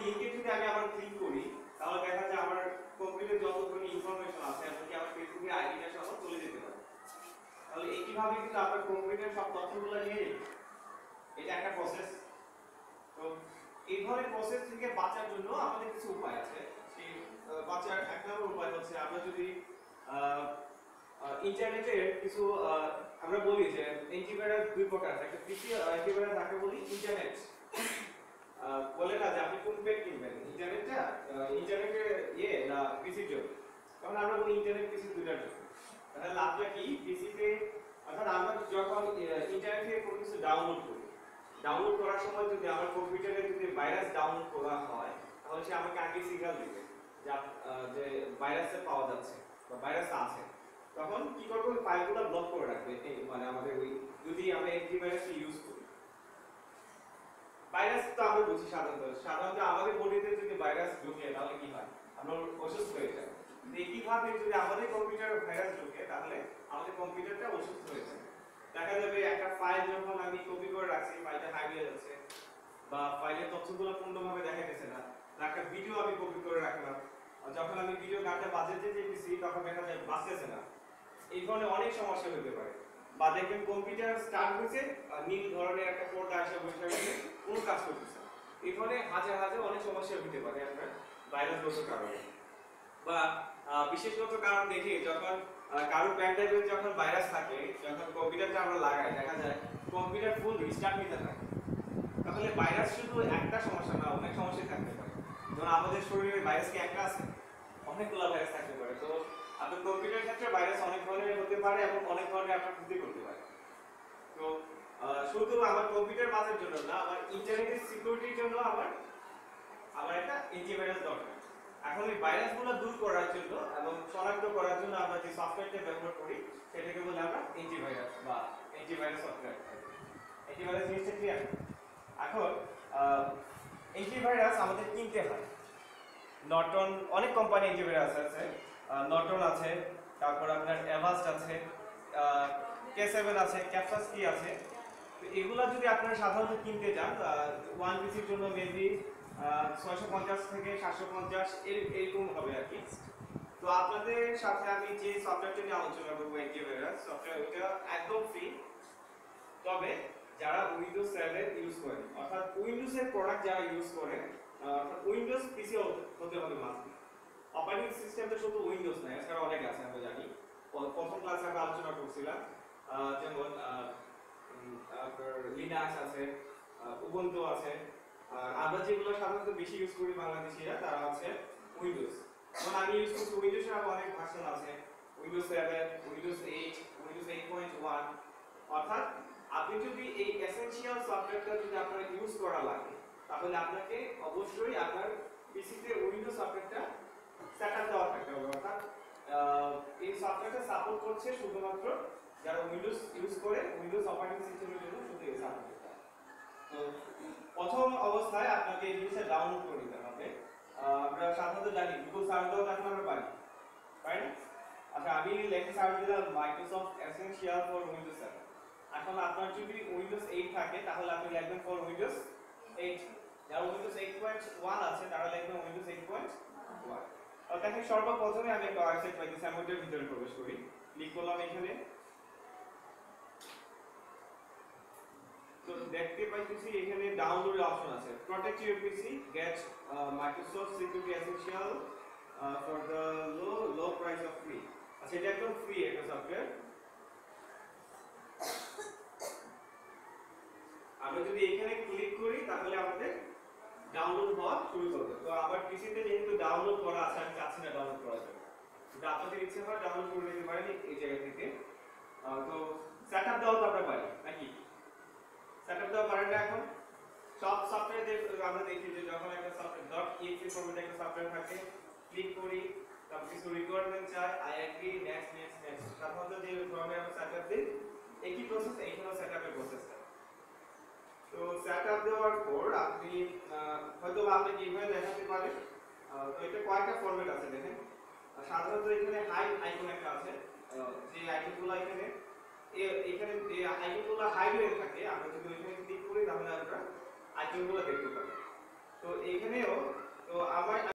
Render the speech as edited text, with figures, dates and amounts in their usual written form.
লিংকে যদি আমি আবার ক্লিক করি তাহলে দেখা যায় আমার কম্পিউটারে যতগুলো ইনফরমেশন আছে এমনকি আমার ফেসবুকের আইডিটা সহ চলে যেতে পারে। তাহলে এইভাবে কিন্তু আপনার কম্পিউটারের সব তথ্যগুলো নিয়ে এটা একটা প্রসেস। তো এই ধরনের প্রসেস থেকে বাঁচার জন্য আমাদের কিছু উপায় আছে। সেই বাঁচার এক নম্বর উপায় হচ্ছে আমরা যদি ইন্টারনেটের কিছু আমরা বলি যে অ্যান্টিভাইরাস দুই প্রকার, একটা পিসি অ্যান্টিভাইরাস যাকে বলি ইন্টারনেট বলে না যে আপনি কোন পেট কিনবেন, ইন্টারনেটটা ইন্টারনেটের ইয়ে না পিসির জন্য, তখন আমরা বলি ইন্টারনেট পিসি দুইটার জন্য। তাহলে লাভটা কি, পিসিতে অর্থাৎ আমরা যখন ইন্টারনেট থেকে কোনো কিছু ডাউনলোড করি, ডাউনলোড করার সময় যদি আমার কম্পিউটারে যদি ভাইরাস ডাউনলোড করা হয় তাহলে সে আমাকে আগে সিগন্যাল দিবে যে ভাইরাসে পাওয়া যাচ্ছে বা ভাইরাস আছে। তখন কি করব, ফাইলগুলো ব্লক করে রাখবে, মানে আমাদের ওই যদি আমরা অ্যান্টিভাইরাস ইউজ করি। ভাইরাস তো আমরা বুঝি সাধারণত আমাদের বডিতে যদি ভাইরাস ঢুকে তাহলে কি হয়, আমরা অসুস্থ হয়ে যাই। একইভাবে যদি আমাদের কম্পিউটারে ভাইরাস ঢুকে তাহলে আমাদের কম্পিউটারটা অসুস্থ হয়ে যায়। দেখা যাবে একটা ফাইল যখন আমি কপি করে রাখছি ফাইলটা হারিয়ে যাচ্ছে বা ফাইলের তথ্যগুলো পূর্ণভাবে দেখা গেছে না, বা একটা ভিডিও আমি কপি করে রাখলাম, যখন আমি ভিডিও গানটা বাজাতে যেতেছি তখন দেখা যায় বাজতেছে না। এই ধরনের অনেক সমস্যা হতে পারে। বা দেখবেন কম্পিউটার স্টার্ট হয়েছে নীল ধরনের একটা পর্দা আসে বসে গেছে, কোনো কাজ করতেছে না। এই ধরনের হাজার হাজার অনেক সমস্যা হতে পারে আপনার ভাইরাসগত কারণে। বা বিশেষগত কারণ দেখি যখন কারো প্যান ড্রাইভে যখন ভাইরাস থাকে, যখন কম্পিউটারটা আমরা লাগাই দেখা যায় কম্পিউটার ফুল রিস্টার্ট নিতে থাকে। তাহলে ভাইরাস শুধু একটা সমস্যা না, অনেক সমস্যা থাকতে পারে। যেমন আমাদের শরীরে ভাইরাস কি একটা আছে, অনেকগুলো ভাইরাস থাকতে পারে। তো আপনার কম্পিউটার ক্ষেত্রে ভাইরাস অনেক ধরনের হতে পারে এবং অনেক ধরনের আপনার ক্ষতি করতে পারে। তো শুধু আমার কম্পিউটার বাঁচার জন্য না, আমার ইন্টারনেটের সিকিউরিটির জন্য আমার একটা অ্যান্টিভাইরাস দরকার। এখন এই ভাইরাসগুলো দূর করার জন্য এবং শনাক্ত করার জন্য আমরা যে সফটওয়্যারটা ব্যবহার করি সেটাকে বলি আমরা অ্যান্টিভাইরাস বা অ্যান্টিভাইরাস সফটওয়্যার। অ্যান্টিভাইরাস জিনিসটা ক্লিয়ার? এখন অ্যান্টিভাইরাস আমাদের কিনতে হয়। নর্টন, অনেক কোম্পানি অ্যান্টিভাইরাস আছে, নর্টন আছে, তারপর আপনার অ্যাভাস্ট আছে, K7 আছে, ক্যাপসাসকি আছে। তো এগুলা যদি আপনারা সাধারণত কিনতে যান ওয়ান পিসির জন্য মেবি 650 থেকে 750 এরকম হবে আর কি। তো আপনাদের সাথে আমি যে সফটওয়্যারটা নিয়ে আলোচনা করবো অ্যান্টিভাইরাস সফটওয়্যার, ওটা একদম ফ্রি। তবে যারা উইন্ডোজ 7 ইউজ করেন, অর্থাৎ উইন্ডোজের প্রোডাক্ট যারা ইউজ করেন, অর্থাৎ উইন্ডোজ পিসি হতে হবে মাস্ট। অপারেটিং সিস্টেমটা শুধু উইন্ডোজ না, এছাড়া অনেক আছে আমরা জানি। প্রথম ক্লাসে আমরা আলোচনা করছিলাম যেমন লিনাক্স আছে, উবুন্টু আছে। আর আমরা যেগুলো সাধারণত বেশি ইউজ করি বাংলাদেশিরা তারা হচ্ছে উইন্ডোজ। যেমন আমি ইউজ করছি উইন্ডোজের আরো অনেক ভার্সন আছে, উইন্ডোজ 7, উইন্ডোজ 8, উইন্ডোজ 8.1। অর্থাৎ আপনি যদি এই এসেনশিয়াল সফটওয়্যারটা যদি আপনার ইউজ করা লাগে তাহলে আপনাকে অবশ্যই আপনার পিসিতে উইন্ডোজ সফটওয়্যারটা সেটআপ দেওয়া থাকতে হবে। অর্থাৎ এই সফটওয়্যারটা সাপোর্ট করছে শুধুমাত্র যারা উইন্ডোজ ইউজ করে, উইন্ডোজ অপারেটিং সিস্টেমের জন্য শুধু এই সাপোর্ট করতে হবে। তো প্রথম অবস্থায় আপনাকে এই জিনিসটা ডাউনলোড করে নিতে হবে। আমরা সাধারণত জানি গুগল সার্চ দাও এখন আমরা পাই, রাইট? আচ্ছা, আমি লেখে সার্চ দিলাম মাইক্রোসফট এসেনশিয়াল ফর উইন্ডোজ 7। এখন আপনার যদি উইন্ডোজ 8 থাকে তাহলে আপনি লিখবেন ফর উইন্ডোজ 8। যারা উইন্ডোজ 8.1 আছে তারা লিখবেন উইন্ডোজ 8.1। দেখেন সর্বপ্রথমে আমি একটা ওয়েবসাইট পাইতেছি, আমি ওটার ভিতরে প্রবেশ করি, ক্লিক করলাম এখানে। তো দেখতে পাইতেছি এখানে ডাউনলোড অপশন আছে, protect your PC, get Microsoft security essential for the low price of free. আচ্ছা, এটা একদম ফ্রি একটা সফটওয়্যার। আমরা যদি এখানে ক্লিক করি তাহলে আমাদের ডাউনলোড হওয়া শুরু করবে। তো আমার পিসিতে যেহেতু ডাউনলোড করা আছে আমি চাচ্ছি না ডাউনলোড করার জন্য, যদি আপনাদের ইচ্ছে হয় ডাউনলোড করে নিতে পারেন এই জায়গা থেকে। তো সেটআপ দেওয়া তো আমরা পারি নাকি? সেটআপ দেওয়া পারেন না? এখন সব সফটওয়্যার আমরা দেখি যে যখন একটা সফটওয়্যার .exe ফরম্যাটে একটা সফটওয়্যার থাকে, ক্লিক করি, তারপর কিছু রিকোয়ারমেন্ট চাই, I agree, next next next. সাধারণত যে ধরনের আমরা সেটআপ দিই একই প্রসেস, এইখানেও সেটআপের প্রসেসটা। তো সেটআপ দেওয়ার পর আপনি হয়তো আপনাকে এইভাবে দেখাতে পারেন। তো এটা কয়েকটা ফরম্যাট আছে দেখেন। সাধারণত এখানে হাইড আইকন একটা আছে, যে আইকনগুলো এখানে এখানে যে আইকনগুলো হাইড হয়ে থাকে, আমরা যদি এখানে ক্লিক করি তাহলে আমরা আইকনগুলো দেখতে পাই। তো এখানেও তো আমার